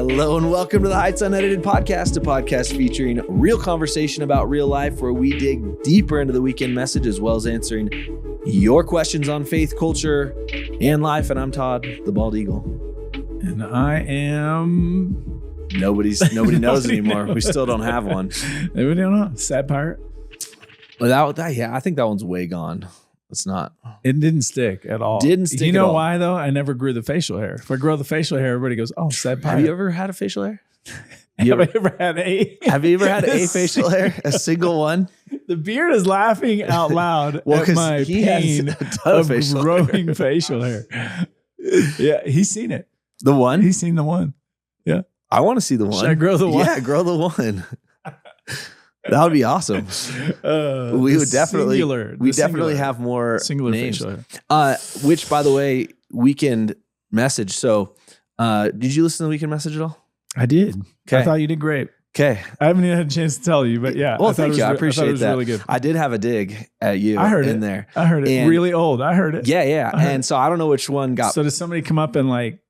Hello and welcome to the Heights Unedited Podcast, a podcast featuring real conversation about real life where we dig deeper into the weekend message as well as answering your questions on faith, culture, and life. And I'm Todd, the Bald Eagle. And I am... Nobody knows anymore. We still don't have one. Nobody don't know. Sad Pirate. Well, I think that one's way gone. It's not. It didn't stick at all. Didn't stick. You know at all. why though? I never grew the facial hair. If I grow the facial hair, everybody goes, "Oh, sad pirate." Have you ever had a facial hair? Have you ever had a? Have you ever had a facial hair? A single one? The beard is laughing out loud at my pain of growing facial hair. Yeah, he's seen it. The one? He's seen the one. Yeah. I want to see the one. Should I grow the one? Yeah, grow the one. That would be awesome. We would definitely have more singular names. facial hair. Which, by the way, weekend message. So, did you listen to the weekend message at all? I did. Okay. I thought you did great. Okay. I haven't even had a chance to tell you, but yeah. Well, thank you. I appreciate it was that. Really good. I did have a dig at you. I heard in it. there. I heard it. And really old. I heard it. Yeah. And so I don't know which one got. So did somebody come up and like?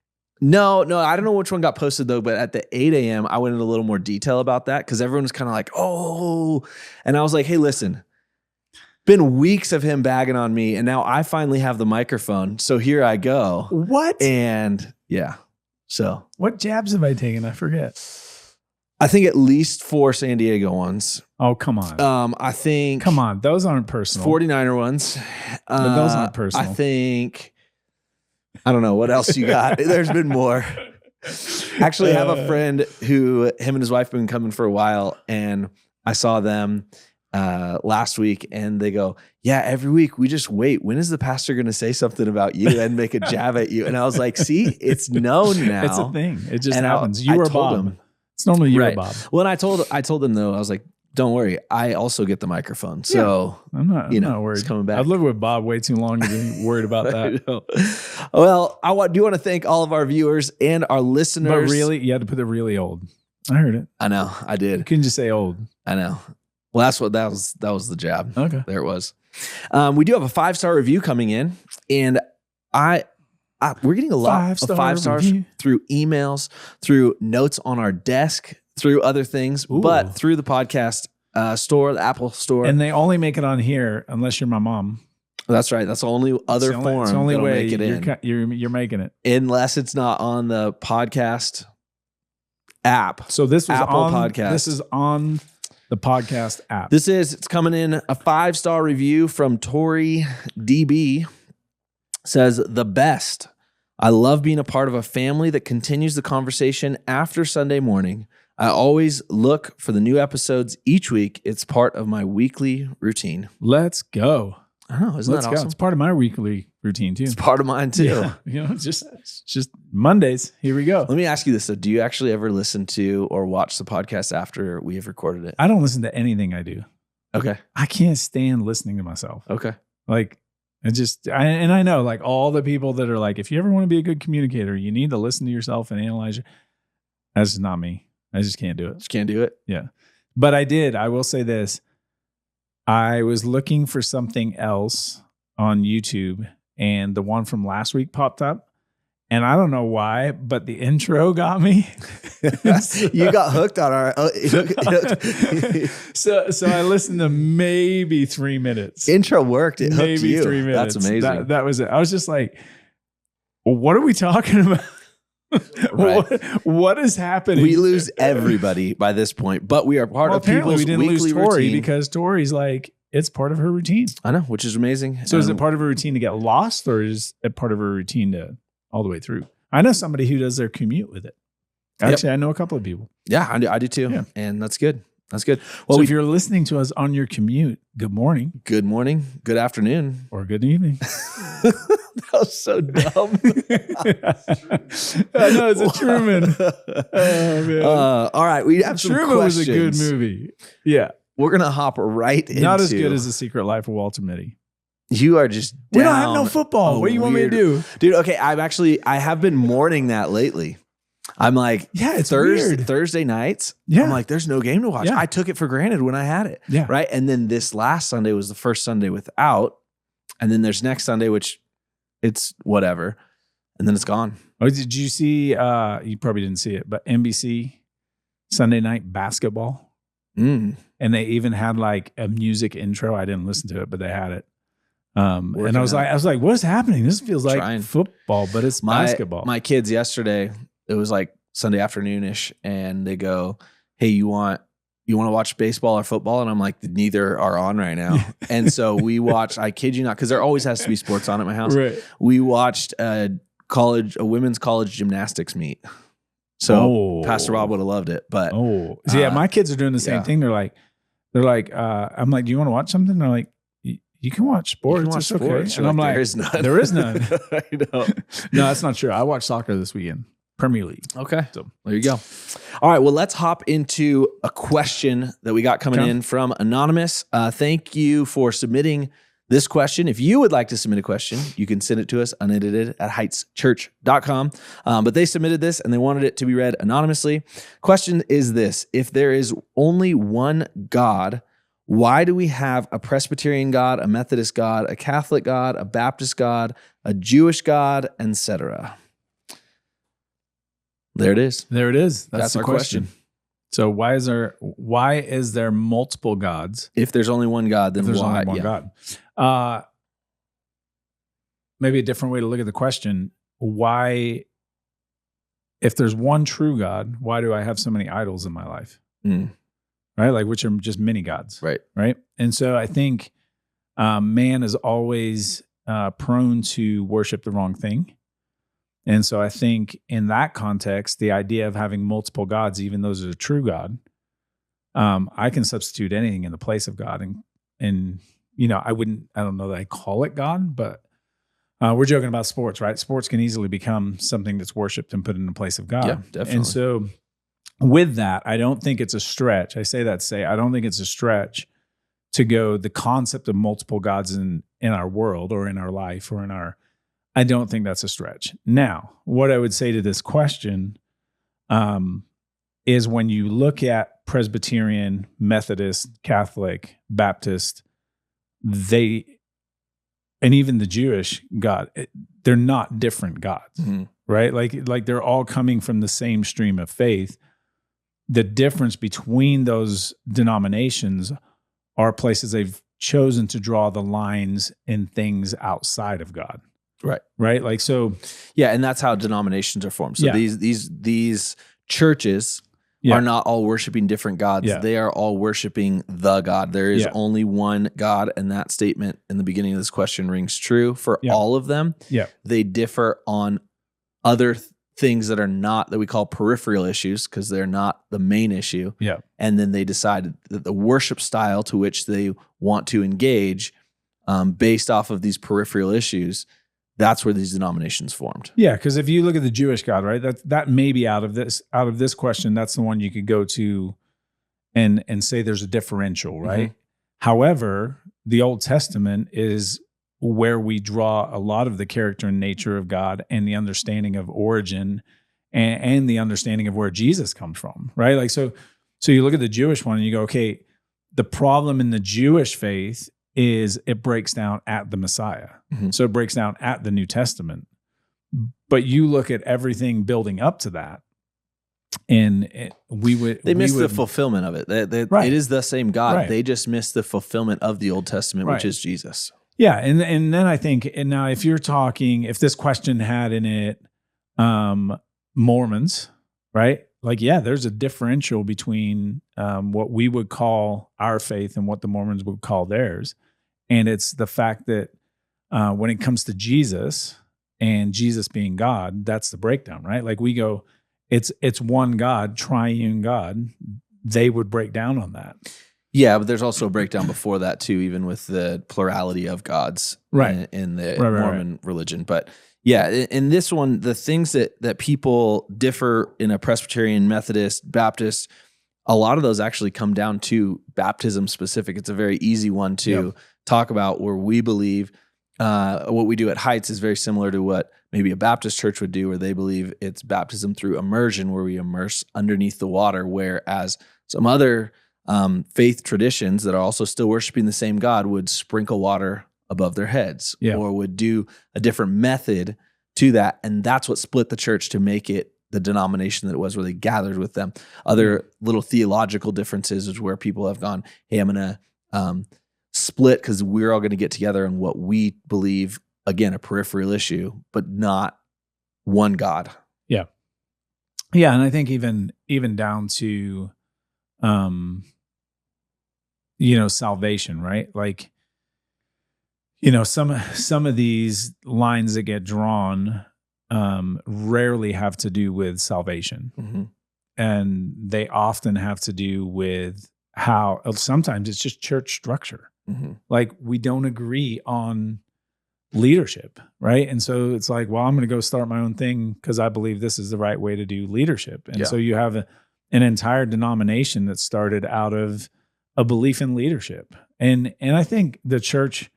No, I don't know which one got posted though, but at the 8 a.m. I went into a little more detail about that because everyone was kind of like, oh, and I was like, hey, listen, been weeks of him bagging on me and now I finally have the microphone. So here I go. What? And yeah, so. What jabs have I taken? I forget. I think at least 4 San Diego ones. Oh, come on. I think. Come on. Those aren't personal. 49er ones. But those aren't personal. I think. I don't know what else you got. There's been more. Actually, I have a friend who him and his wife have been coming for a while, and I saw them last week, and they go, "Yeah, every week we just wait. When is the pastor going to say something about you and make a jab at you?" And I was like, "See, it's known now. It's a thing. It just and happens. You or Bob. Him, it's normally you or Bob." Well, and I told them though, I was like, don't worry, I also get the microphone. So I'm not worried. It's coming back. I've lived with Bob way too long to be worried about that. Well, I do want to thank all of our viewers and our listeners. But really, you had to put it really old. I heard it. I know, I did. You couldn't just say old. I know. Well, that was the jab. Okay. There it was. We do have a 5-star review coming in, and we're getting a lot of 5 stars through emails, through notes on our desk, through other things, but through the podcast store, the Apple store. And they only make it on here unless you're my mom. That's right. That's the only other form. It's the only way make it you're making it. Unless it's not on the podcast app. So this was Apple on Podcast. This is on the podcast app. It's coming in a 5-star review from Tori DB. Says the best. I love being a part of a family that continues the conversation after Sunday morning. I always look for the new episodes each week. It's part of my weekly routine. Let's go. I know, isn't that awesome? It's part of my weekly routine too. It's part of mine too. Yeah, just Mondays. Here we go. Let me ask you this though. Do you actually ever listen to or watch the podcast after we have recorded it? I don't listen to anything I do. Okay. I can't stand listening to myself. Okay. Like I know like all the people that are like, if you ever want to be a good communicator, you need to listen to yourself and analyze it. That's just not me. I just can't do it. Just can't do it? Yeah. But I will say this. I was looking for something else on YouTube and the one from last week popped up. And I don't know why, but the intro got me. You got hooked on our... So I listened to maybe 3 minutes. Intro worked. It hooked maybe you. 3 minutes. That's amazing. That was it. I was just like, well, what are we talking about? Right. What is happening? We lose everybody by this point, but we are part of people's we didn't weekly lose Tori routine. because Tori's like, it's part of her routine. I know, which is amazing. So is it part of her routine to get lost or is it part of her routine to all the way through? I know somebody who does their commute with it. Actually, I know a couple of people. Yeah, I do too. Yeah. And that's good. That's good. Well, so if you're listening to us on your commute, good morning. Good morning. Good afternoon. Or good evening. That was so dumb. I know, it's a Truman. Oh, man. All right. We have some Truman questions. was a good movie. Yeah. We're going to hop right into... Not as good as The Secret Life of Walter Mitty. You are just down. We don't have no football. What do you want me to do? Dude, okay. I have been mourning that lately. I'm like, yeah, it's weird. Thursday nights. Yeah. I'm like, there's no game to watch. Yeah. I took it for granted when I had it. Yeah. Right. And then this last Sunday was the first Sunday without. And then there's next Sunday, which it's whatever. And then it's gone. Oh, did you see, you probably didn't see it, but NBC Sunday Night Basketball? Mm. And they even had like a music intro. I didn't listen to it, but they had it. And I was like, what is happening? This feels like football, but it's basketball. My kids yesterday, it was like Sunday afternoon-ish, and they go, hey, you want to watch baseball or football? And I'm like, neither are on right now. And so we watched, I kid you not, because there always has to be sports on at my house. Right. We watched a women's college gymnastics meet. So Pastor Rob would have loved it. But yeah, my kids are doing the same thing. They're like, I'm like, do you want to watch something? They're like, you can watch sports. It's okay. And I'm like, there is none. I know. No, that's not true. I watched soccer this weekend. Premier League. Okay. So there you go. All right. Well, let's hop into a question that we got coming in from Anonymous. Thank you for submitting this question. If you would like to submit a question, you can send it to us unedited at heightschurch.com. But they submitted this and they wanted it to be read anonymously. Question is this: if there is only one God, why do we have a Presbyterian God, a Methodist God, a Catholic God, a Baptist God, a Jewish God, etc.? There it is. There it is. That's our question. So why is there multiple gods? If there's only one God, then there's why? Only one God. Maybe a different way to look at the question: why, if there's one true God, why do I have so many idols in my life? Right, like which are just mini gods. Right. And so I think man is always prone to worship the wrong thing. And so I think in that context, the idea of having multiple gods, even those are a true God, I can substitute anything in the place of God. And I don't know that I call it God, but we're joking about sports, right? Sports can easily become something that's worshiped and put in the place of God. Yeah, definitely. And so with that, I don't think it's a stretch. I say that to say, I don't think it's a stretch to go the concept of multiple gods in our world or in our life or I don't think that's a stretch. Now, what I would say to this question is when you look at Presbyterian, Methodist, Catholic, Baptist, and even the Jewish God, they're not different gods, right? Like they're all coming from the same stream of faith. The difference between those denominations are places they've chosen to draw the lines in things outside of God. Right. Like, so. Yeah. And that's how denominations are formed. So these churches are not all worshiping different gods. Yeah. They are all worshiping the God. There is only one God. And that statement in the beginning of this question rings true for all of them. Yeah. They differ on other things that are not, that we call peripheral issues, because they're not the main issue. Yeah. And then they decide that the worship style to which they want to engage based off of these peripheral issues, that's where these denominations formed. Yeah, because if you look at the Jewish God, right, that may be out of this question, that's the one you could go to and say there's a differential, right? Mm-hmm. However, the Old Testament is where we draw a lot of the character and nature of God and the understanding of origin and the understanding of where Jesus comes from, right? Like, so you look at the Jewish one and you go, okay, the problem in the Jewish faith is it breaks down at the Messiah. Mm-hmm. So it breaks down at the New Testament. But you look at everything building up to that, and they miss the fulfillment of it. Right. It is the same God. Right. They just miss the fulfillment of the Old Testament, which is Jesus. Yeah, and then I think, and now if this question had in it Mormons, right? Like, yeah, there's a differential between what we would call our faith and what the Mormons would call theirs. And it's the fact that when it comes to Jesus and Jesus being God, that's the breakdown, right? Like we go, it's one God, triune God. They would break down on that. Yeah, but there's also a breakdown before that too, even with the plurality of gods in the Mormon religion. But yeah, in this one, the things that people differ in a Presbyterian, Methodist, Baptist, a lot of those actually come down to baptism specific. It's a very easy one to talk about, where we believe what we do at Heights is very similar to what maybe a Baptist church would do, where they believe it's baptism through immersion, where we immerse underneath the water, whereas some other faith traditions that are also still worshiping the same God would sprinkle water above their heads, or would do a different method to that. And that's what split the church to make it the denomination that it was, where they gathered with them. Other little theological differences is where people have gone, hey, I'm going to split because we're all going to get together on what we believe, again, a peripheral issue, but not one God. Yeah. Yeah. And I think even down to, salvation, right? Like, some of these lines that get drawn rarely have to do with salvation. Mm-hmm. And they often have to do with how sometimes it's just church structure. Mm-hmm. Like, we don't agree on leadership, right? And so it's like, well, I'm going to go start my own thing because I believe this is the right way to do leadership. And so you have an entire denomination that started out of a belief in leadership. And I think the church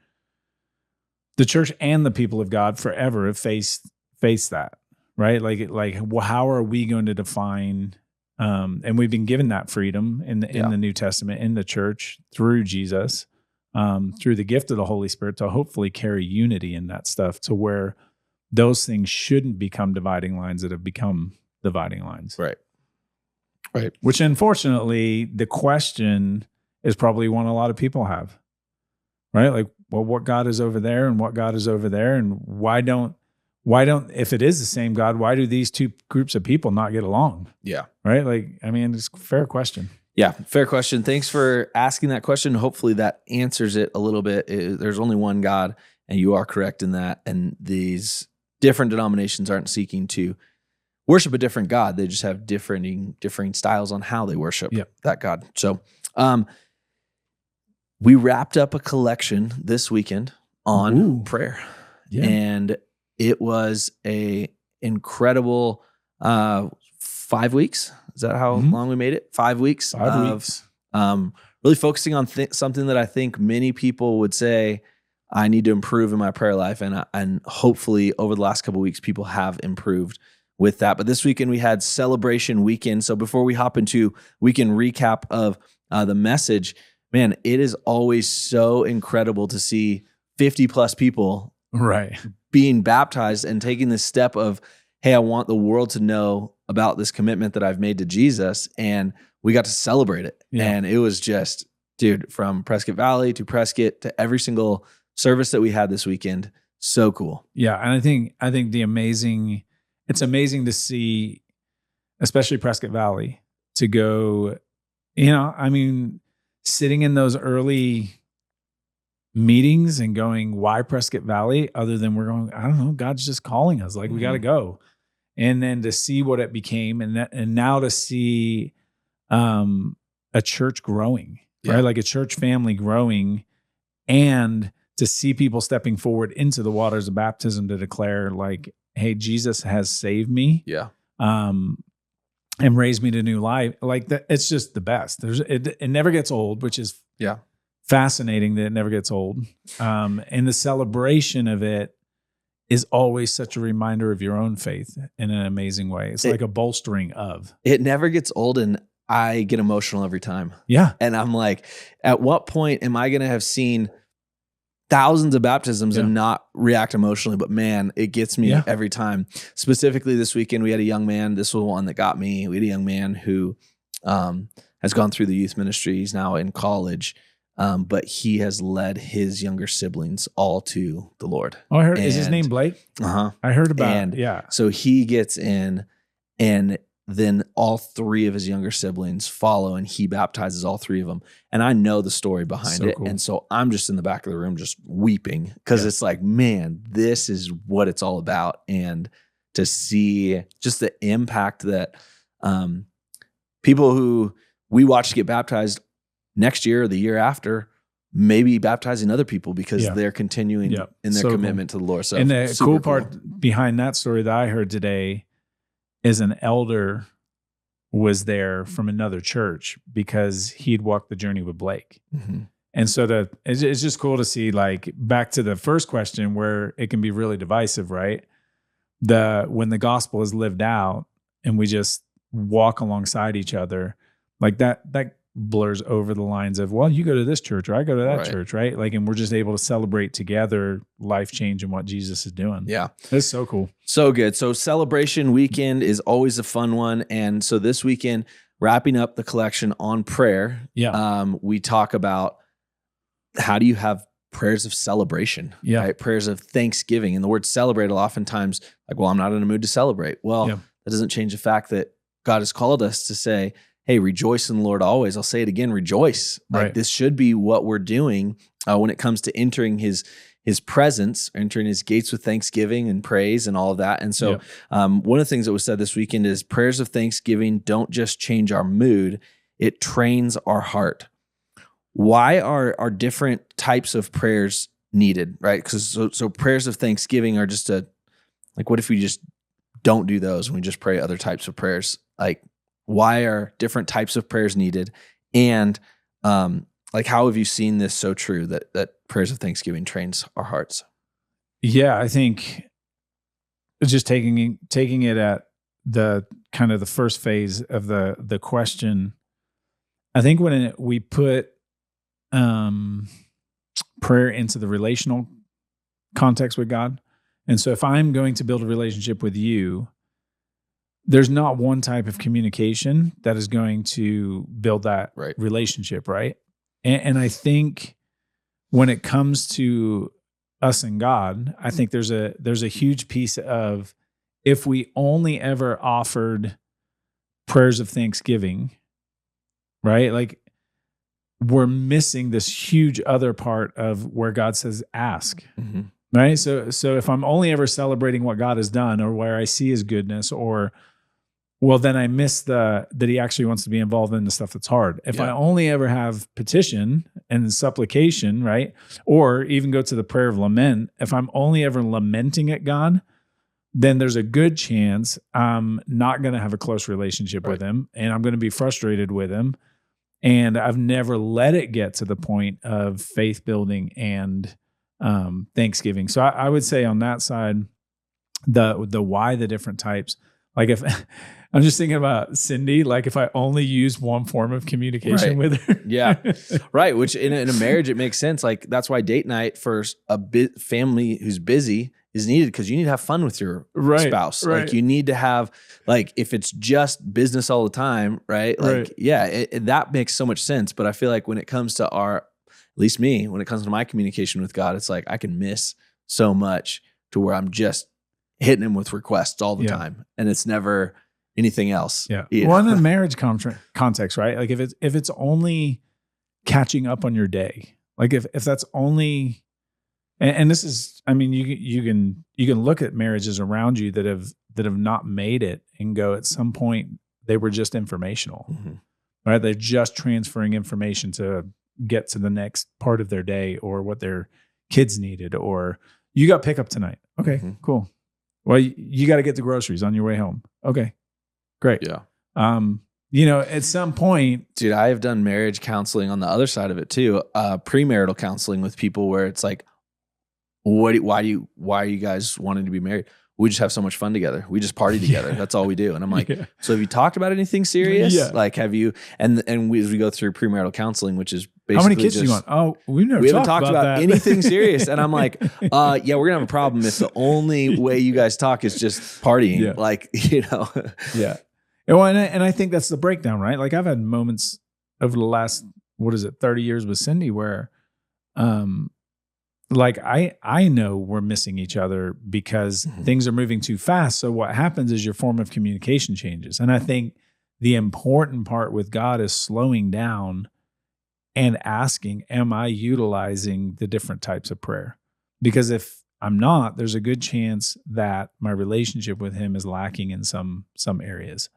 and the people of God forever have faced that, right? Like, how are we going to define? And we've been given that freedom in the New Testament, in the church, through Jesus, through the gift of the Holy Spirit, to hopefully carry unity in that stuff, to where those things shouldn't become dividing lines that have become dividing lines. Right. Which, unfortunately, the question is probably one a lot of people have, right? Like, well, what God is over there and what God is over there, and why don't, if it is the same God, why do these two groups of people not get along? Yeah. Right. Like, I mean, it's a fair question. Yeah. Fair question. Thanks for asking that question. Hopefully that answers it a little bit. There's only one God, and you are correct in that. And these different denominations aren't seeking to worship a different God. They just have differing styles on how they worship that God. So, we wrapped up a collection this weekend on prayer, and it was a incredible 5 weeks. Is that how long we made it? 5 weeks. 5 weeks. Really focusing on something that I think many people would say I need to improve in my prayer life, and hopefully over the last couple of weeks, people have improved with that. But this weekend we had Celebration Weekend. So before we hop into weekend recap of the message, man, it is always so incredible to see 50 plus people being baptized and taking this step of, hey, I want the world to know about this commitment that I've made to Jesus. And we got to celebrate it. Yeah. And it was just, dude, from Prescott Valley to Prescott to every single service that we had this weekend. So cool. Yeah. And I think it's amazing to see, especially Prescott Valley, to go, sitting in those early meetings and going, why Prescott Valley? Other than we're going, I don't know, God's just calling us. Like, we got to go. And then to see what it became, and now to see a church growing, right? Like a church family growing, and to see people stepping forward into the waters of baptism to declare, like, hey, Jesus has saved me. Yeah. And raised me to new life. Like that, it's just the best. It never gets old, which is fascinating that it never gets old. And the celebration of it is always such a reminder of your own faith in an amazing way. It's like a bolstering of. It never gets old, and I get emotional every time. Yeah. And I'm like, at what point am I going to have seen thousands of baptisms and not react emotionally? But man, it gets me every time. Specifically this weekend, we had a young man. This was one that got me. We had a young man who has gone through the youth ministry. He's now in college, but he has led his younger siblings all to the Lord. Oh, I heard. Is his name Blake? Uh-huh. I heard about it. Yeah. So he gets in, and then all three of his younger siblings follow, and he baptizes all three of them. And I know the story behind it. Cool. And so I'm just in the back of the room just weeping, because it's like, man, this is what it's all about. And to see just the impact that people who we watch get baptized next year or the year after, maybe baptizing other people because they're continuing in their commitment to the Lord. So, and the cool part behind that story that I heard today is an elder was there from another church because he'd walked the journey with Blake. Mm-hmm. And so it's just cool to see, like, back to the first question where it can be really divisive, right? When the gospel is lived out and we just walk alongside each other, like that blurs over the lines of, well, you go to this church or I go to that Right. church, right? Like, and we're just able to celebrate together life change and what Jesus is doing. Yeah. It's so cool. So good. So celebration weekend is always a fun one. And so this weekend, wrapping up the collection on prayer, we talk about how do you have prayers of celebration, right? Prayers of thanksgiving. And the word celebrate oftentimes like, well, I'm not in a mood to celebrate. Well, that doesn't change the fact that God has called us to say, hey, rejoice in the Lord always. I'll say it again, rejoice. Like this should be what we're doing when it comes to entering his presence, entering his gates with thanksgiving and praise and all of that. And so one of the things that was said this weekend is prayers of thanksgiving don't just change our mood, it trains our heart. Why are different types of prayers needed, right? Because so prayers of thanksgiving are just like, what if we just don't do those and we just pray other types of prayers? Like, why are different types of prayers needed? And like, how have you seen this so true that prayers of thanksgiving trains our hearts? Yeah, I think it's just taking it at the kind of the first phase of the question. I think when we put prayer into the relational context with God, and so if I'm going to build a relationship with you, there's not one type of communication that is going to build that relationship, right? And I think when it comes to us and God, I think there's a huge piece of if we only ever offered prayers of thanksgiving, right? Like we're missing this huge other part of where God says ask, right? So if I'm only ever celebrating what God has done or where I see his goodness or well, then I miss that he actually wants to be involved in the stuff that's hard. If I only ever have petition and supplication, right? Or even go to the prayer of lament, if I'm only ever lamenting at God, then there's a good chance I'm not going to have a close relationship with him and I'm going to be frustrated with him. And I've never let it get to the point of faith building and thanksgiving. So I would say on that side, the why the different types, like if I'm just thinking about Cindy, like if I only use one form of communication with her. Right. Which in a marriage, it makes sense. Like that's why date night for a family who's busy is needed because you need to have fun with your spouse. Like you need to have, like, if it's just business all the time, right? Like, that makes so much sense. But I feel like when it comes to at least me, when it comes to my communication with God, it's like I can miss so much to where I'm just hitting him with requests all the time. And it's never anything else. Yeah. Well, in a marriage context, right? Like if it's only catching up on your day, like if that's only, and this is, I mean, you can look at marriages around you that have not made it and go, at some point they were just informational, right? They're just transferring information to get to the next part of their day or what their kids needed, or you got pickup tonight. Okay, cool. Well, you got to get the groceries on your way home. Okay, great. Yeah. At some point, dude, I have done marriage counseling on the other side of it too. Premarital counseling with people where it's like, why are you guys wanting to be married? We just have so much fun together. We just party together. That's all we do. And I'm like, so have you talked about anything serious? Yeah. Like, have you, and as we go through premarital counseling, which is basically how many kids do you want? Oh, we haven't talked about anything serious. And I'm like, we're going to have a problem if the only way you guys talk is just partying. Yeah. Like, Yeah. Well, and I think that's the breakdown, right? Like I've had moments over the last, 30 years with Cindy where, like I know we're missing each other because things are moving too fast. So what happens is your form of communication changes. And I think the important part with God is slowing down and asking, am I utilizing the different types of prayer? Because if I'm not, there's a good chance that my relationship with him is lacking in some areas.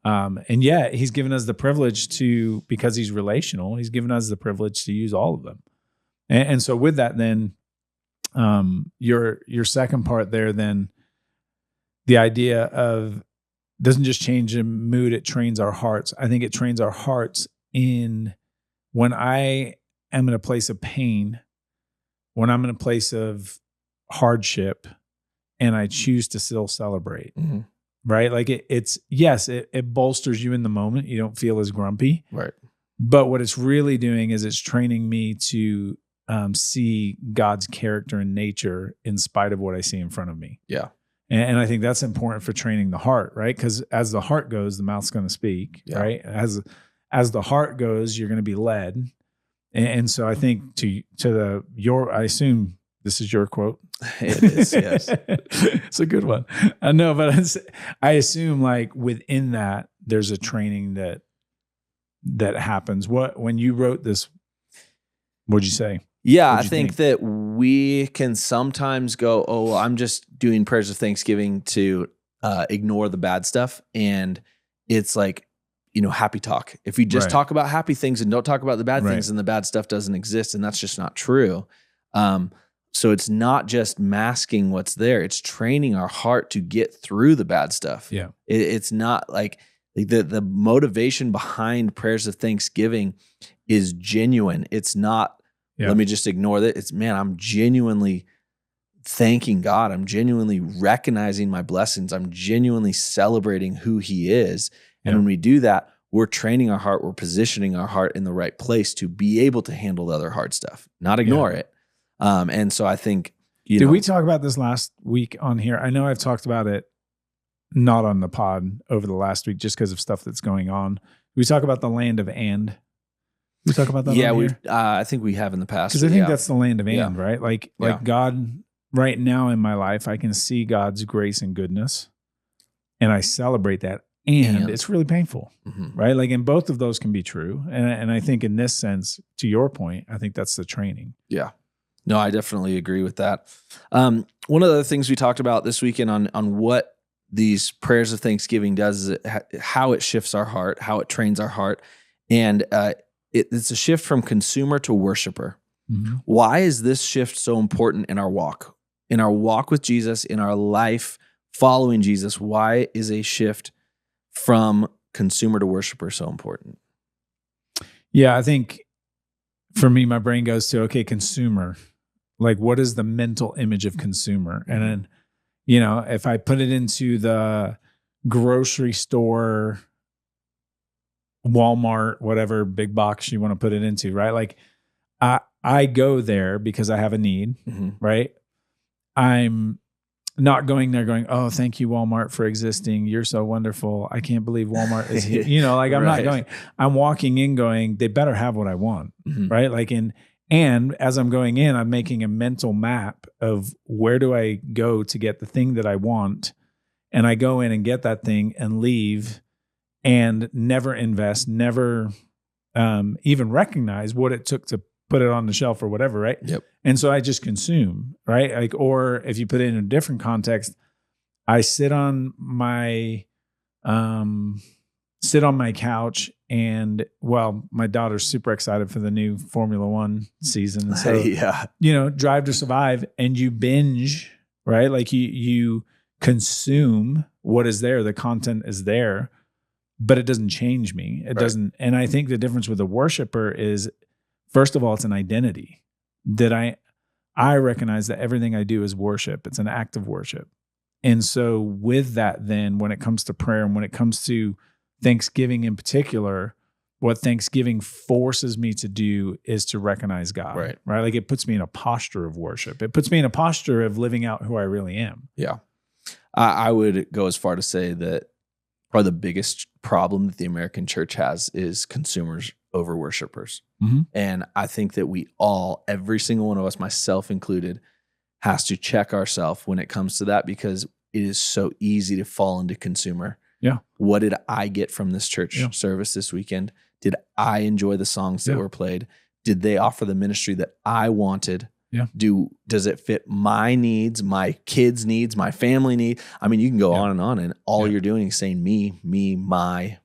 And yet he's given us the privilege to, because he's relational, he's given us the privilege to use all of them. And so with that, then your second part there, then the idea of doesn't just change the mood, it trains our hearts. I think it trains our hearts in when I am in a place of pain, when I'm in a place of hardship, and I choose to still celebrate, right? Like it bolsters you in the moment. You don't feel as grumpy, right? But what it's really doing is it's training me to see God's character and nature in spite of what I see in front of me. Yeah. And I think that's important for training the heart, right? Because as the heart goes, the mouth's going to speak, right? As the heart goes, you're going to be led. And so I think I assume this is your quote. It is, yes. It's a good one. I know, but I assume like within that, there's a training that happens. When you wrote this, what'd you say? Yeah, I think that we can sometimes go, oh, well, I'm just doing prayers of thanksgiving to ignore the bad stuff. And it's like, happy talk. If we just talk about happy things and don't talk about the bad things, then the bad stuff doesn't exist. And that's just not true. So it's not just masking what's there. It's training our heart to get through the bad stuff. Yeah. It's not like the motivation behind prayers of thanksgiving is genuine. It's not, let me just ignore that. It's, man, I'm genuinely thanking God. I'm genuinely recognizing my blessings. I'm genuinely celebrating who he is. And when we do that, we're training our heart. We're positioning our heart in the right place to be able to handle the other hard stuff, not ignore it. And so I think, did we talk about this last week on here? I know I've talked about it, not on the pod over the last week, just because of stuff that's going on. We talk about the land of and. We talk about that. Yeah, I think we have in the past. Because I think that's the land of and, right? Like God, right now in my life, I can see God's grace and goodness, and I celebrate that. And it's really painful, right? Like, and both of those can be true. And I think in this sense, to your point, I think that's the training. Yeah. No, I definitely agree with that. One of the things we talked about this weekend on what these prayers of thanksgiving does is how it shifts our heart, how it trains our heart. And it's a shift from consumer to worshiper. Mm-hmm. Why is this shift so important in our walk? In our walk with Jesus, in our life following Jesus, why is a shift from consumer to worshiper so important? Yeah, I think for me, my brain goes to, okay, consumer. Like, what is the mental image of consumer? And then, if I put it into the grocery store, Walmart, whatever big box you want to put it into, right? Like, I go there because I have a need, right? I'm not going there going, oh, thank you, Walmart, for existing. You're so wonderful. I can't believe Walmart is here. I'm not going. I'm walking in going, they better have what I want, right? Like, and as I'm going in, I'm making a mental map of where do I go to get the thing that I want. And I go in and get that thing and leave and never invest, never even recognize what it took to put it on the shelf or whatever, right? Yep. And so I just consume, right? Like, or if you put it in a different context, I sit on my couch and, well, my daughter's super excited for the new Formula One season. And so, Drive to Survive, and you binge, right? Like you consume what is there. The content is there, but it doesn't change me. It doesn't. And I think the difference with a worshiper is, first of all, it's an identity that I recognize that everything I do is worship. It's an act of worship. And so with that, then when it comes to prayer and when it comes to Thanksgiving in particular, what Thanksgiving forces me to do is to recognize God, right? Like, it puts me in a posture of worship. It puts me in a posture of living out who I really am. Yeah. I would go as far to say that probably the biggest problem that the American church has is consumers over worshipers. And I think that we all, every single one of us, myself included, has to check ourselves when it comes to that, because it is so easy to fall into consumer. Yeah. What did I get from this church service this weekend? Did I enjoy the songs that were played? Did they offer the ministry that I wanted? Yeah. Does it fit my needs, my kids' needs, my family need? I mean, you can go on, and all you're doing is saying me, my.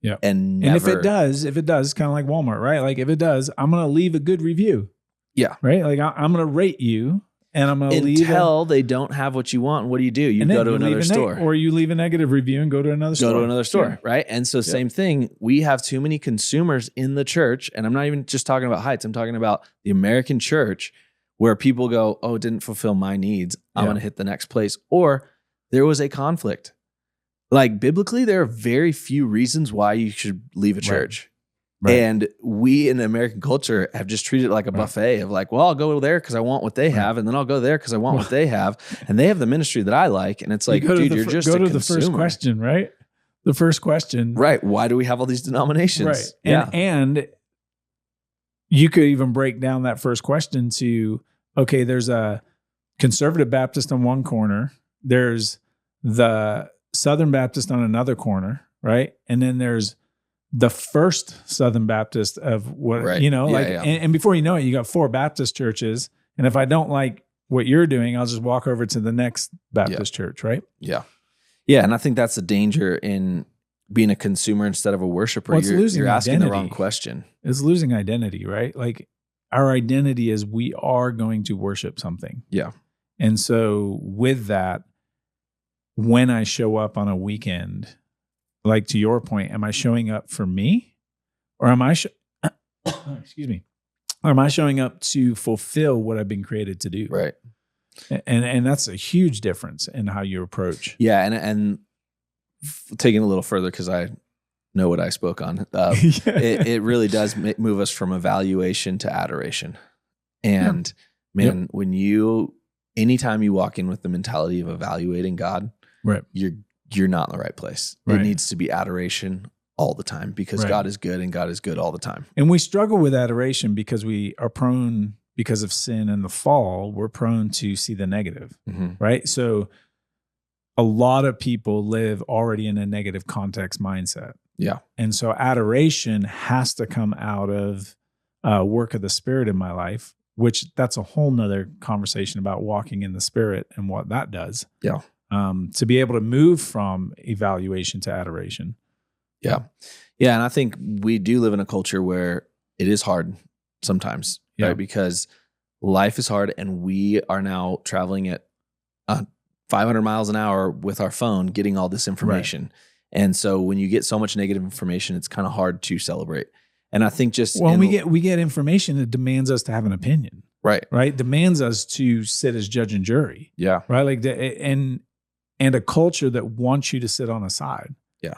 Yeah. And if it does, kind of like Walmart, right? Like, if it does, I'm going to leave a good review. Yeah. Right? Like, I'm going to rate you, and I'm going to leave until they don't have what you want. What do? You go to another store. Or you leave a negative review and go to another store. Right? And so same thing, we have too many consumers in the church, and I'm not even just talking about Heights. I'm talking about the American church, where people go, oh, it didn't fulfill my needs. I'm going to hit the next place. Or there was a conflict. Like, biblically, there are very few reasons why you should leave a church. Right. And we in American culture have just treated it like a buffet of like, well, I'll go there because I want what they have, and then I'll go there because I want what they have, and they have the ministry that I like, and it's like, dude, you're just a consumer. The first question, right? The first question, right? Why do we have all these denominations? Right, and you could even break down that first question to, okay, there's a conservative Baptist on one corner, there's the Southern Baptist on another corner, right, and then there's the first Southern Baptist of what, and before you know it, you got 4 Baptist churches. And if I don't like what you're doing, I'll just walk over to the next Baptist church, right? Yeah. Yeah. And I think that's the danger in being a consumer instead of a worshiper. Well, you're asking identity. the wrong question. It's losing identity, right? Like our identity is we are going to worship something. Yeah. And so with that, when I show up on a weekend, like to your point, am I showing up for me, or am I, excuse me, or am I showing up to fulfill what I've been created to do? Right. And that's a huge difference in how you approach. Yeah. And taking a little further, because I know what I spoke on, it really does move us from evaluation to adoration. And man, anytime you walk in with the mentality of evaluating God, right, you're not in the right place. Right. It needs to be adoration all the time, because God is good, and God is good all the time. And we struggle with adoration because we are prone, because of sin and the fall, we're prone to see the negative, right? So a lot of people live already in a negative context mindset. Yeah. And so adoration has to come out of work of the Spirit in my life, which that's a whole nother conversation about walking in the Spirit and what that does. Yeah. To be able to move from evaluation to adoration. Yeah. Yeah. And I think we do live in a culture where it is hard sometimes, right? Because life is hard, and we are now traveling at 500 miles an hour with our phone, getting all this information. Right. And so when you get so much negative information, it's kind of hard to celebrate. And I think we get information that demands us to have an opinion. Right. Demands us to sit as judge and jury. Yeah. Right. Like and a culture that wants you to sit on a side. Yeah.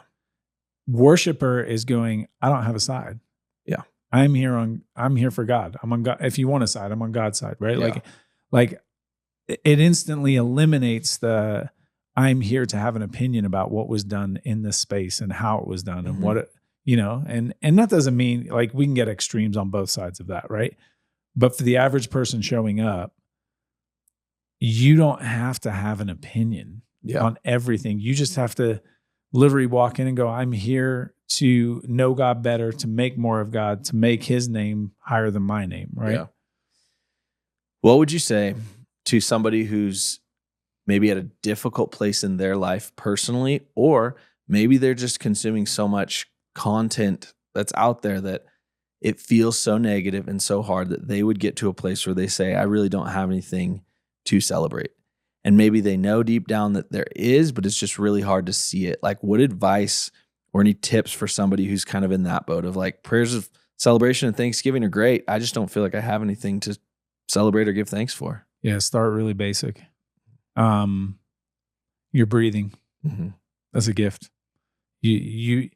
Worshiper is going, I don't have a side. Yeah. I'm here for God. I'm on God. If you want a side, I'm on God's side. Right. Yeah. Like it instantly eliminates the, I'm here to have an opinion about what was done in this space and how it was done and what it, and that doesn't mean, like, we can get extremes on both sides of that. Right. But for the average person showing up, you don't have to have an opinion on everything. You just have to literally walk in and go, I'm here to know God better, to make more of God, to make his name higher than my name, right? Yeah. What would you say to somebody who's maybe at a difficult place in their life personally, or maybe they're just consuming so much content that's out there that it feels so negative and so hard that they would get to a place where they say, I really don't have anything to celebrate. And maybe they know deep down that there is, but it's just really hard to see it. Like, what advice or any tips for somebody who's kind of in that boat of like, prayers of celebration and Thanksgiving are great, I just don't feel like I have anything to celebrate or give thanks for? Yeah, start really basic. You're breathing. That's a gift. You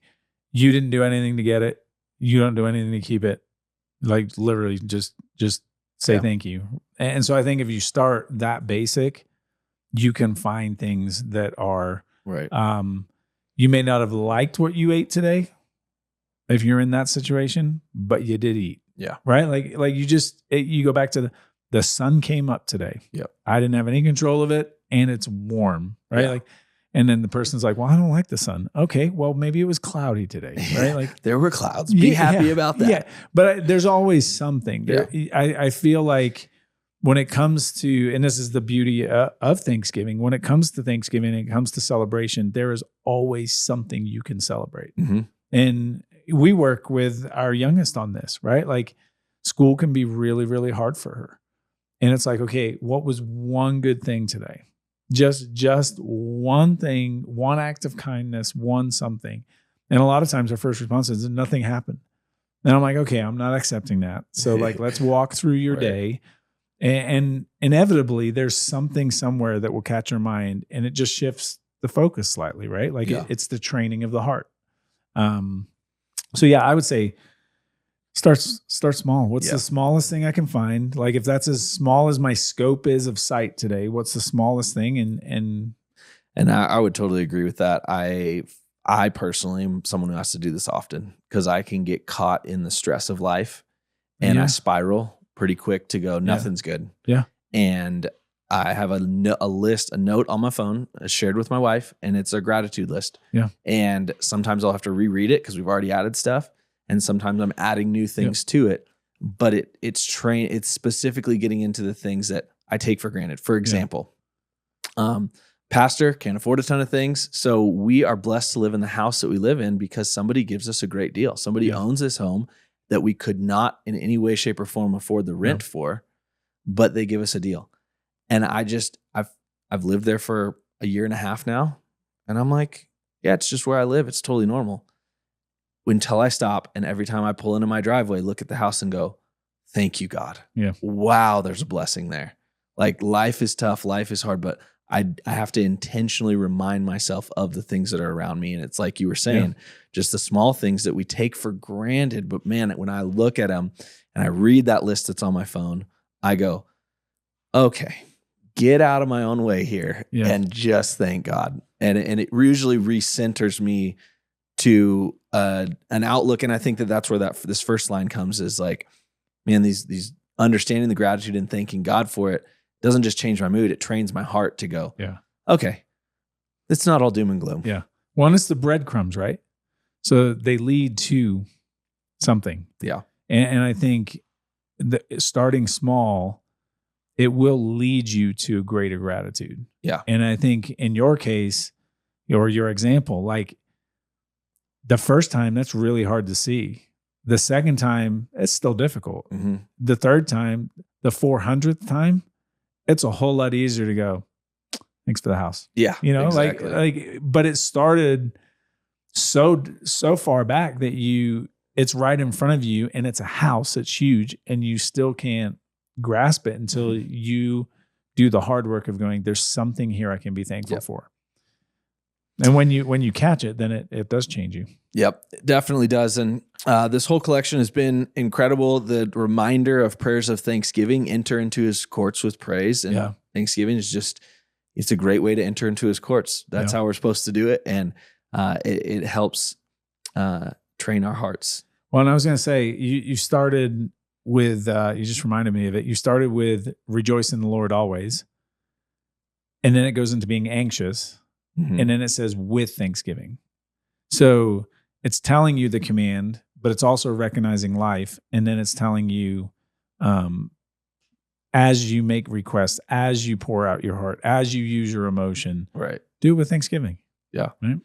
didn't do anything to get it. You don't do anything to keep it. Like, literally just say thank you. And so I think if you start that basic, you can find things that are right. You may not have liked what you ate today if you're in that situation, but you did eat. Yeah. Right. Like you go back to the sun came up today. Yep. I didn't have any control of it, and it's warm. Right. Yeah. And then the person's like, well, I don't like the sun. Okay, well, maybe it was cloudy today, right? Like, there were clouds. Be happy about that. Yeah, but there's always something. I feel like when it comes to, and this is the beauty of Thanksgiving, when it comes to Thanksgiving, and it comes to celebration, there is always something you can celebrate. And we work with our youngest on this, right? Like, school can be really, really hard for her. And it's like, okay, what was one good thing today? Just one thing, one act of kindness, one something. And a lot of times our first response is nothing happened. And I'm like, okay, I'm not accepting that. So like, let's walk through your day. And inevitably there's something somewhere that will catch your mind, and it just shifts the focus slightly, right? Like it's the training of the heart. So yeah, I would say Start small. What's Yeah. the smallest thing I can find? Like if that's as small as my scope is of sight today, what's the smallest thing? And I would totally agree with that. I personally am someone who has to do this often because I can get caught in the stress of life and I spiral pretty quick to go, nothing's good. Yeah. And I have a note on my phone shared with my wife, and it's a gratitude list. Yeah. And sometimes I'll have to reread it because we've already added stuff. And sometimes I'm adding new things to it. But it's specifically getting into the things that I take for granted. For example, pastor can't afford a ton of things. So we are blessed to live in the house that we live in because somebody gives us a great deal. Somebody owns this home that we could not in any way, shape, or form afford the rent for, but they give us a deal. And I've lived there for a year and a half now. And I'm like, yeah, it's just where I live. It's totally normal. Until I stop and every time I pull into my driveway, look at the house and go, thank you, God. Yeah. Wow, there's a blessing there. Like life is tough, life is hard, but I have to intentionally remind myself of the things that are around me. And it's like you were saying, just the small things that we take for granted. But man, when I look at them and I read that list that's on my phone, I go, okay, get out of my own way here and just thank God. And it usually recenters me to an outlook. And I think that's where this first line comes is like, man, these understanding the gratitude and thanking God for it doesn't just change my mood. It trains my heart to go, okay, it's not all doom and gloom. Yeah. One is the breadcrumbs, right? So they lead to something. Yeah. And I think starting small, it will lead you to greater gratitude. Yeah. And I think in your case, or your example, like the first time, that's really hard to see. The second time, it's still difficult. Mm-hmm. The third time, the 400th time, it's a whole lot easier to go, thanks for the house. Yeah. You know, exactly. but it started so far back that it's right in front of you and it's a house that's huge and you still can't grasp it until you do the hard work of going, there's something here I can be thankful for. And when you catch it, then it does change you. Yep, it definitely does. And this whole collection has been incredible. The reminder of prayers of thanksgiving, enter into his courts with praise. And Thanksgiving is it's a great way to enter into his courts. That's how we're supposed to do it. And it helps train our hearts. Well, and I was going to say, you started with, you just reminded me of it. You started with rejoice in the Lord always. And then it goes into being anxious. Mm-hmm. And then it says with thanksgiving. So it's telling you the command, but it's also recognizing life. And then it's telling you, as you make requests, as you pour out your heart, as you use your emotion, do it with thanksgiving. Yeah. Right?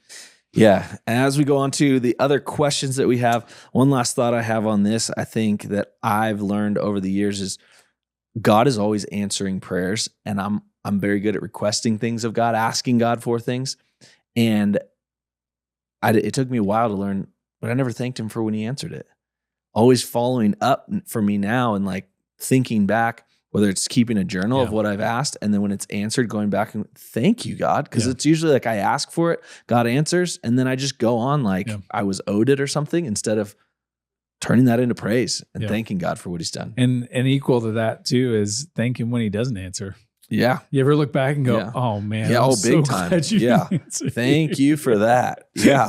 Yeah. And as we go on to the other questions that we have, one last thought I have on this, I think that I've learned over the years is God is always answering prayers. And I'm very good at requesting things of God, asking God for things. And it took me a while to learn, but I never thanked him for when he answered it. Always following up for me now and like thinking back, whether it's keeping a journal of what I've asked, and then when it's answered, going back and thank you, God. Because it's usually like I ask for it, God answers, and then I just go on like I was owed it or something instead of turning that into praise and thanking God for what he's done. And equal to that too is thank him when he doesn't answer. Yeah. You ever look back and go, oh man. Yeah. Big time. Thank you for that. Yeah.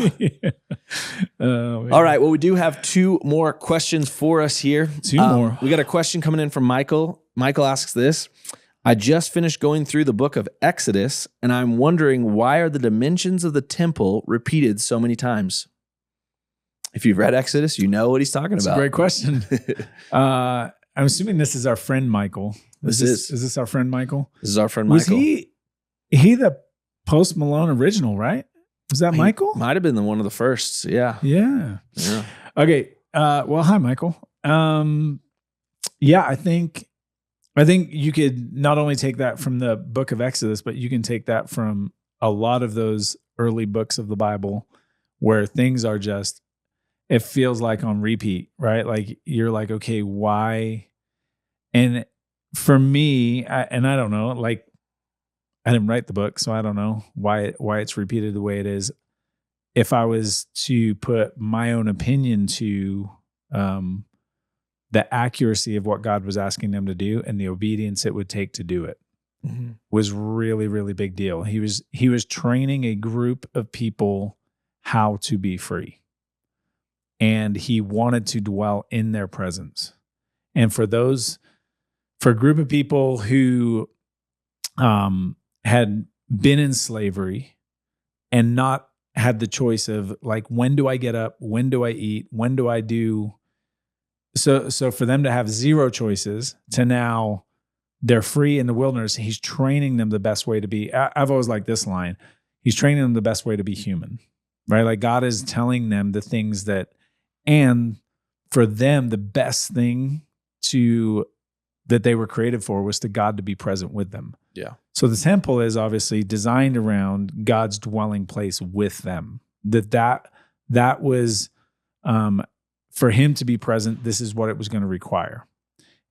All right. Well, we do have two more questions for us here. Two more. We got a question coming in from Michael. Michael asks this: I just finished going through the book of Exodus, and I'm wondering why are the dimensions of the temple repeated so many times? If you've read Exodus, you know what he's talking about. That's a great question. I'm assuming this is our friend Michael. Is this our friend Michael? This is our friend Michael. Was he the Post Malone original, right? Was that Michael? Might have been one of the first. Yeah. Okay. Well, hi, Michael. I think you could not only take that from the book of Exodus, but you can take that from a lot of those early books of the Bible where things are just, it feels like on repeat, right? Like you're like, okay, why? And for me, I don't know, like I didn't write the book, so I don't know why it's repeated the way it is. If I was to put my own opinion to the accuracy of what God was asking them to do and the obedience it would take to do it was really, really big deal. He was training a group of people how to be free. And he wanted to dwell in their presence. And for a group of people who had been in slavery and not had the choice of like, when do I get up? When do I eat? When do I do? So for them to have zero choices to now they're free in the wilderness, he's training them the best way to be. I've always liked this line. He's training them the best way to be human, right? Like God is telling them the things and for them, the best thing that they were created for was to God to be present with them. Yeah. So the temple is obviously designed around God's dwelling place with them. That was for him to be present. This is what it was going to require.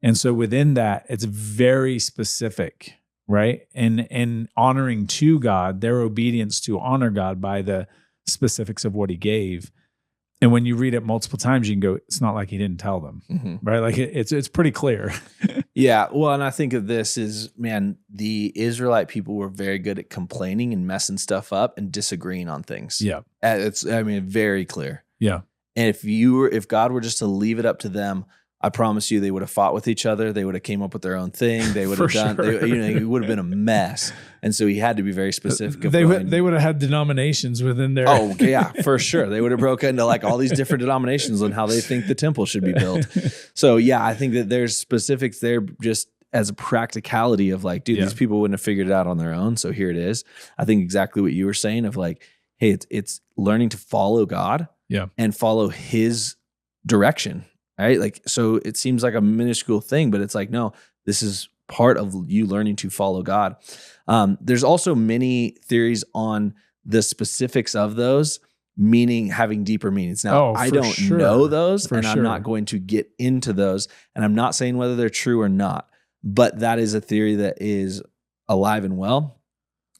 And so within that, it's very specific, right? And honoring to God, their obedience to honor God by the specifics of what he gave. And when you read it multiple times, you can go, it's not like he didn't tell them, right? Like it's pretty clear. Yeah. Well, and I think of this as, man, the Israelite people were very good at complaining and messing stuff up and disagreeing on things. Yeah. It's very clear. Yeah. And if God were just to leave it up to them, I promise you, they would have fought with each other. They would have came up with their own thing. They would have done. Sure. It would have been a mess. And so he had to be very specific. They would have had denominations within there. Oh yeah, for sure. They would have broken into like all these different denominations on how they think the temple should be built. So yeah, I think that there's specifics there just as a practicality of like, dude, these people wouldn't have figured it out on their own. So here it is. I think exactly what you were saying of like, hey, it's learning to follow God, and follow His direction. Right? Like, so it seems like a minuscule thing, but it's like, no, this is part of you learning to follow God. There's also many theories on the specifics of those, meaning having deeper meanings. Now, I don't know those, and I'm not going to get into those, and I'm not saying whether they're true or not, but that is a theory that is alive and well,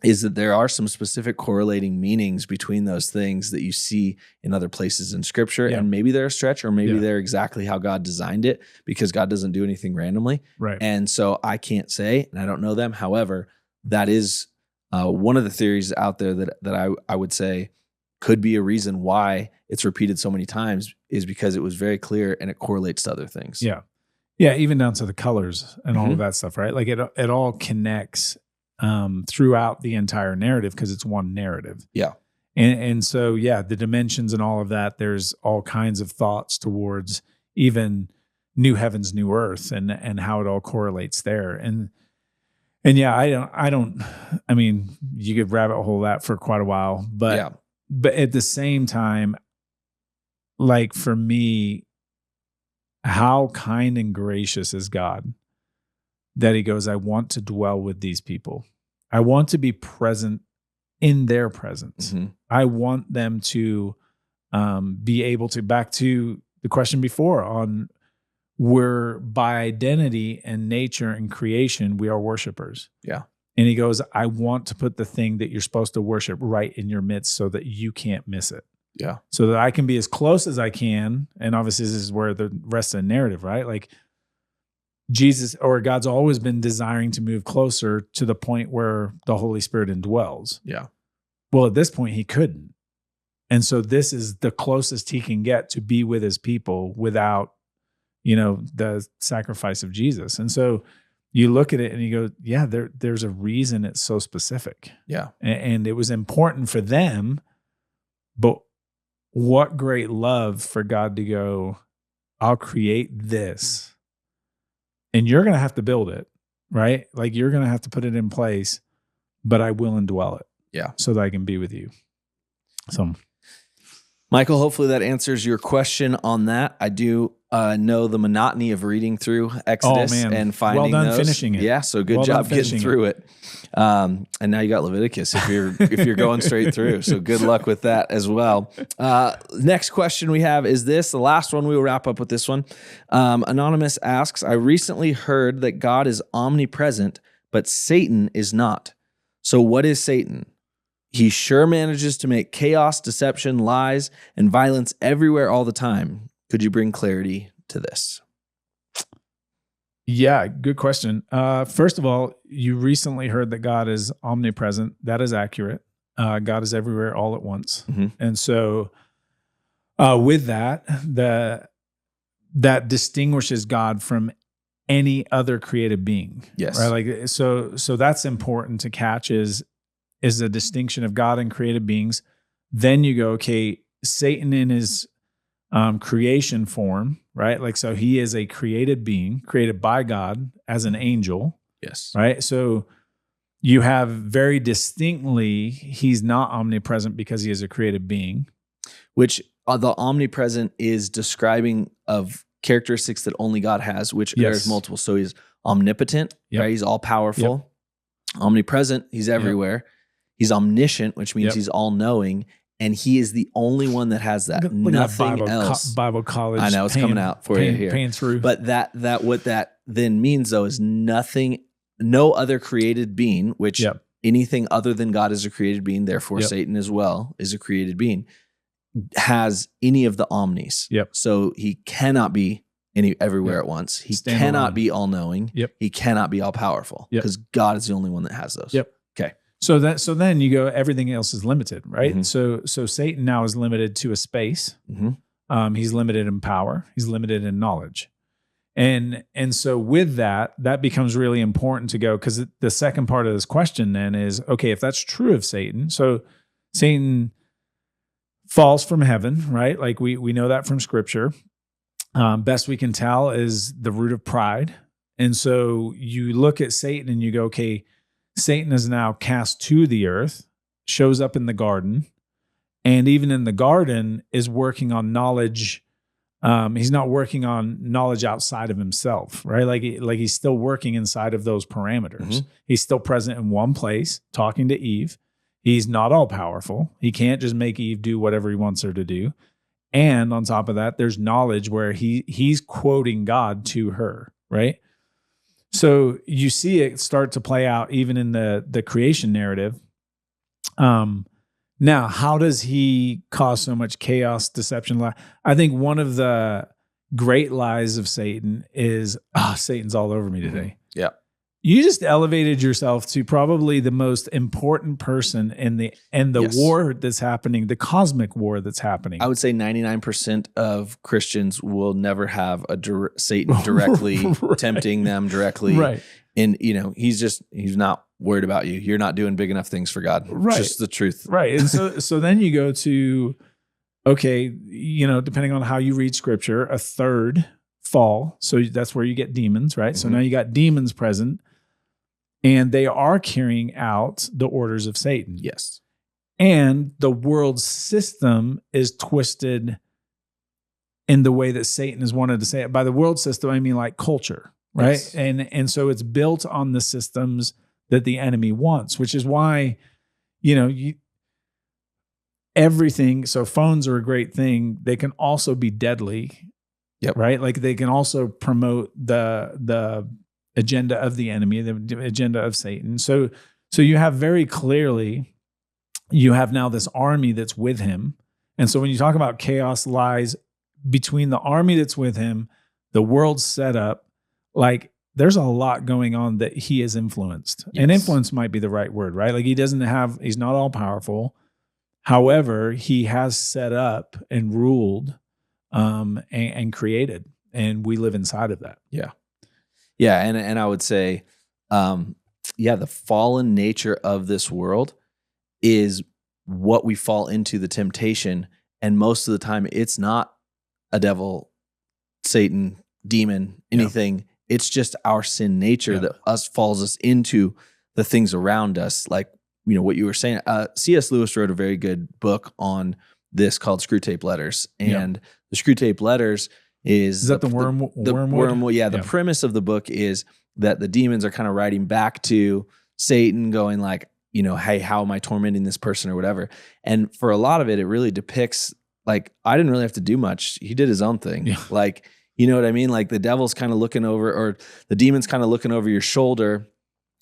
is that there are some specific correlating meanings between those things that you see in other places in Scripture. And maybe they're a stretch, or maybe they're exactly how God designed it, because God doesn't do anything randomly. Right. And so I can't say, and I don't know them. However, that is one of the theories out there that I would say could be a reason why it's repeated so many times, is because it was very clear and it correlates to other things. Yeah. Yeah. Even down to the colors and all of that stuff, right? Like it all connects throughout the entire narrative, because it's one narrative. Yeah. And so, the dimensions and all of that, there's all kinds of thoughts towards even new heavens, new earth, and how it all correlates there. And I mean, you could rabbit hole that for quite a while, but at the same time, like for me, how kind and gracious is God that he goes, I want to dwell with these people. I want to be present in their presence. I want them to be able to, back to the question before on, we're by identity and nature and creation, we are worshipers. Yeah. And he goes, I want to put the thing that you're supposed to worship right in your midst so that you can't miss it. Yeah. So that I can be as close as I can. And obviously this is where the rest of the narrative, right? Like Jesus or God's always been desiring to move closer to the point where the Holy Spirit indwells. Yeah. Well, at this point he couldn't. And so this is the closest he can get to be with his people without, the sacrifice of Jesus. And so you look at it and you go, yeah, there's a reason it's so specific. Yeah. And it was important for them, but what great love for God to go, I'll create this and you're going to have to build it, right? Like you're going to have to put it in place, but I will indwell it. Yeah. So that I can be with you. So Michael, hopefully that answers your question on that. I do know the monotony of reading through Exodus and finding well done those. Finishing it. Yeah, so good job getting through it. And now you got Leviticus if you're going straight through. So good luck with that as well. Next question we have is this, the last one. We will wrap up with this one. Anonymous asks, I recently heard that God is omnipresent, but Satan is not. So what is Satan? He sure manages to make chaos, deception, lies, and violence everywhere all the time. Could you bring clarity to this? Yeah, good question. First of all, you recently heard that God is omnipresent. That is accurate. God is everywhere all at once. Mhm. And so with that, that distinguishes God from any other created being. Yes. Right. Like so that's important to catch is the distinction of God and created beings. Then you go, okay, Satan in his creation form, right? Like, so he is a created being, created by God as an angel. Yes. Right. So you have very distinctly, he's not omnipresent because he is a created being. Which the omnipresent is describing of characteristics that only God has, which there's multiple. So he's omnipotent, right? He's all powerful. Omnipresent, he's everywhere. He's omniscient, which means he's all knowing. And he is the only one that has that. Nothing else. Bible college. I know it's coming out for you here. Paying through. But what that then means though is no other created being, which anything other than God is a created being, therefore Satan as well is a created being, has any of the omnis. So he cannot be everywhere at once. He cannot be all knowing. He cannot be all powerful because God is the only one that has those. Okay. So then you go, everything else is limited, right? Mm-hmm. So Satan now is limited to a space. Mm-hmm. He's limited in power. He's limited in knowledge. And so with that becomes really important to go, because the second part of this question then is, okay, if that's true of Satan, so Satan falls from heaven, right? Like we know that from scripture. Best we can tell is the root of pride. And so you look at Satan and you go, okay, Satan is now cast to the earth, shows up in the garden, and even in the garden is working on knowledge. He's not working on knowledge outside of himself, right? Like he's still working inside of those parameters. Mm-hmm. He's still present in one place, talking to Eve. He's not all powerful. He can't just make Eve do whatever he wants her to do. And on top of that, there's knowledge where he's quoting God to her, right? So you see it start to play out even in the creation narrative. Now, how does he cause so much chaos, deception? I think one of the great lies of Satan is, Satan's all over me today. Yeah. You just elevated yourself to probably the most important person in the war that's happening, the cosmic war that's happening. I would say 99% of Christians will never have Satan directly tempting them directly. Right. And he's not worried about you. You're not doing big enough things for God. Right. Just the truth. Right. And so then you go to, okay, depending on how you read scripture, a third fall. So that's where you get demons, right? Mm-hmm. So now you got demons present. And they are carrying out the orders of Satan. Yes. And the world system is twisted in the way that Satan has wanted to say it. By the world system, I mean like culture, right? Yes. And so it's built on the systems that the enemy wants, which is why, everything. So phones are a great thing. They can also be deadly, right? Like they can also promote the agenda of the enemy, the agenda of Satan. So you have very clearly, you have now this army that's with him. And so when you talk about chaos lies between the army that's with him, the world's set up, like there's a lot going on that he has influenced. Yes. And influence might be the right word, right? Like he's not all powerful. However, he has set up and ruled and created, and we live inside of that. Yeah. Yeah, and I would say, the fallen nature of this world is what we fall into, the temptation, and most of the time it's not a devil, Satan, demon, anything. It's just our sin nature that falls us into the things around us, like what you were saying. C.S. Lewis wrote a very good book on this called Screw Tape Letters, and the Screw Tape Letters is that the wormwood? The premise of the book is that the demons are kind of writing back to Satan going like, hey, how am I tormenting this person or whatever? And for a lot of it, it really depicts like, I didn't really have to do much. He did his own thing. Yeah. Like, you know what I mean? Like the devil's kind of looking over, or the demon's kind of looking over your shoulder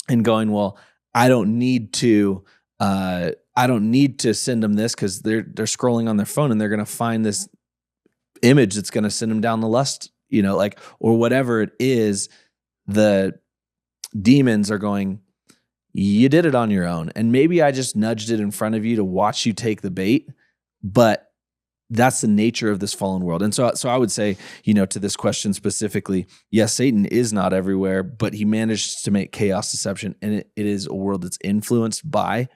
and going, well, I don't need to send them this because they're scrolling on their phone and they're going to find this image that's going to send them down the lust, or whatever it is the demons are going, you did it on your own. And maybe I just nudged it in front of you to watch you take the bait, but that's the nature of this fallen world. And so I would say, to this question specifically, yes, Satan is not everywhere, but he managed to make chaos, deception, and it is a world that's influenced by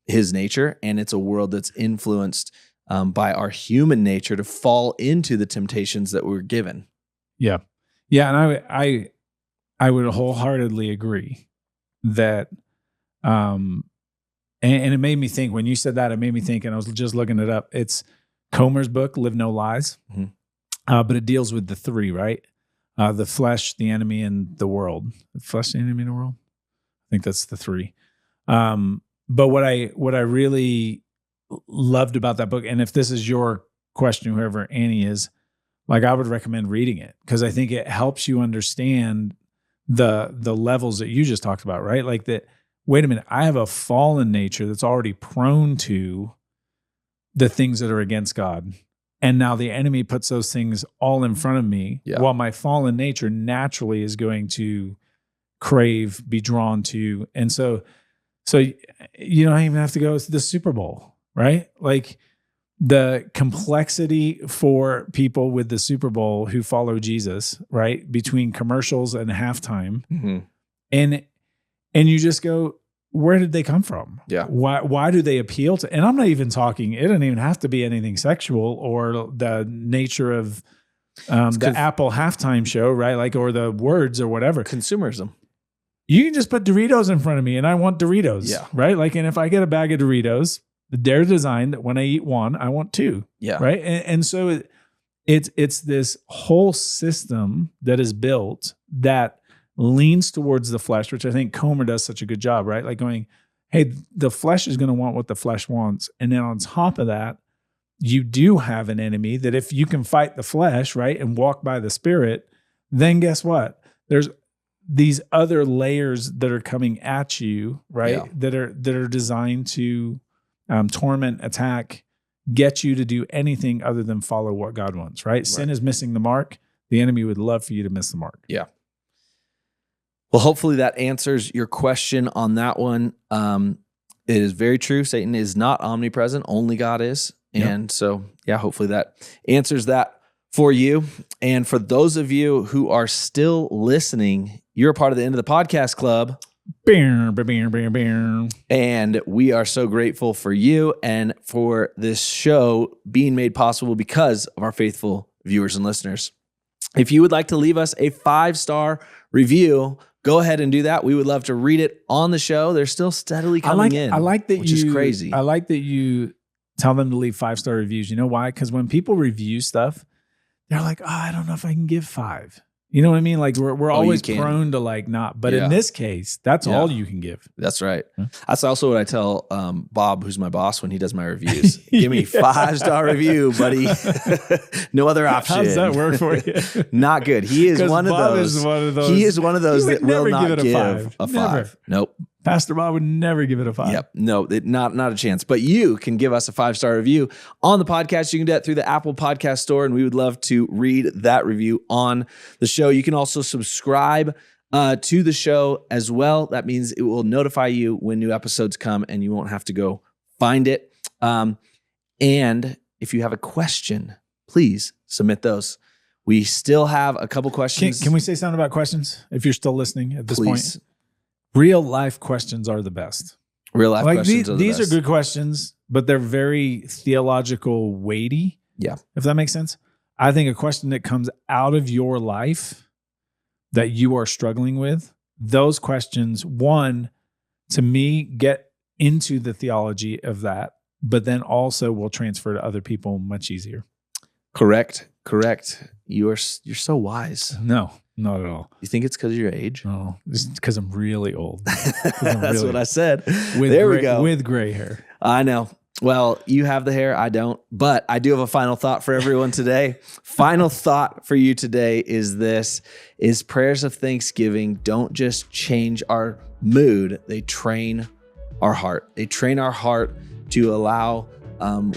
his nature, and it's a world that's influenced by our human nature to fall into the temptations that we're given. Yeah. Yeah. And I would wholeheartedly agree that, and it made me think, when you said that, it made me think, and I was just looking it up. It's Comer's book, Live No Lies. Mm-hmm. But it deals with the three, right? The flesh, the enemy, and the world. The flesh, the enemy, and the world. I think that's the three. But what I really loved about that book, and if this is your question, whoever Annie is, like, I would recommend reading it, because I think it helps you understand the levels that you just talked about, right? Like that, wait a minute, I have a fallen nature that's already prone to the things that are against God. And now the enemy puts those things all in front of me, while my fallen nature naturally is going to crave, be drawn to. And so you don't even have to go to the Super Bowl, right? Like, the complexity for people with the Super Bowl who follow Jesus, right? Between commercials and halftime. Mm-hmm. And you just go, where did they come from? Yeah. Why do they appeal to? And I'm not even talking, it doesn't even have to be anything sexual or the nature of the Apple halftime show, right? Like, or the words or whatever. Consumerism. You can just put Doritos in front of me and I want Doritos, right? Like, and if I get a bag of Doritos, they're designed that when I eat one, I want two, right? And so it's this whole system that is built that leans towards the flesh, which I think Comer does such a good job, right? Like going, hey, the flesh is going to want what the flesh wants. And then on top of that, you do have an enemy that if you can fight the flesh, right, and walk by the Spirit, then guess what? There's these other layers that are coming at you, right? That are designed to torment, attack, get you to do anything other than follow what God wants, right? Sin is missing the mark. The enemy would love for you to miss the mark. Yeah. Well, hopefully that answers your question on that one. It is very true. Satan is not omnipresent. Only God is. And so, hopefully that answers that for you. And for those of you who are still listening, you're a part of the End of the Podcast Club. And we are so grateful for you and for this show being made possible because of our faithful viewers and listeners. If you would like to leave us a 5-star review, go ahead and do that. We would love to read it on the show. They're still steadily coming in. I like that, which is crazy. I like that you tell them to leave 5-star reviews. You know why? Because when people review stuff, they're like, I don't know if I can give 5. You know what I mean? Like we're always prone to like not, but in this case, that's all you can give. That's right. Huh? That's also what I tell Bob, who's my boss, when he does my reviews. Give me 5-star review, buddy. No other option. How does that work for you? Not good. He is one of those. He is one of those that will not give a 5. Nope. Pastor Bob would never give it a 5. Yep. No, not a chance. But you can give us a 5-star review on the podcast. You can do that through the Apple Podcast Store, and we would love to read that review on the show. You can also subscribe to the show as well. That means it will notify you when new episodes come, and you won't have to go find it. And if you have a question, please submit those. We still have a couple questions. Can we say something about questions if you're still listening at this point? Real life questions are the best. Real life questions are the best. These are good questions, but they're very theological weighty. Yeah. If that makes sense. I think a question that comes out of your life that you are struggling with, those questions, one, to me, get into the theology of that, but then also will transfer to other people much easier. Correct. You're so wise. No. Not at all. You think it's because of your age? No, it's because I'm really old. That's what I said. We go. With gray hair. I know. Well, you have the hair. I don't. But I do have a final thought for everyone today. Final thought for you today is this, is prayers of thanksgiving don't just change our mood. They train our heart. They train our heart to allow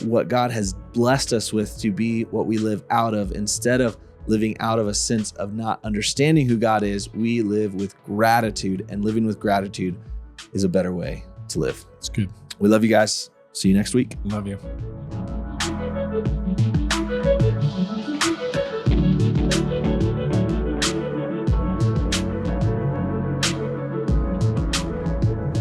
what God has blessed us with to be what we live out of, instead of living out of a sense of not understanding who God is. We live with gratitude, and living with gratitude is a better way to live. It's good. We love you guys. See you next week. Love you.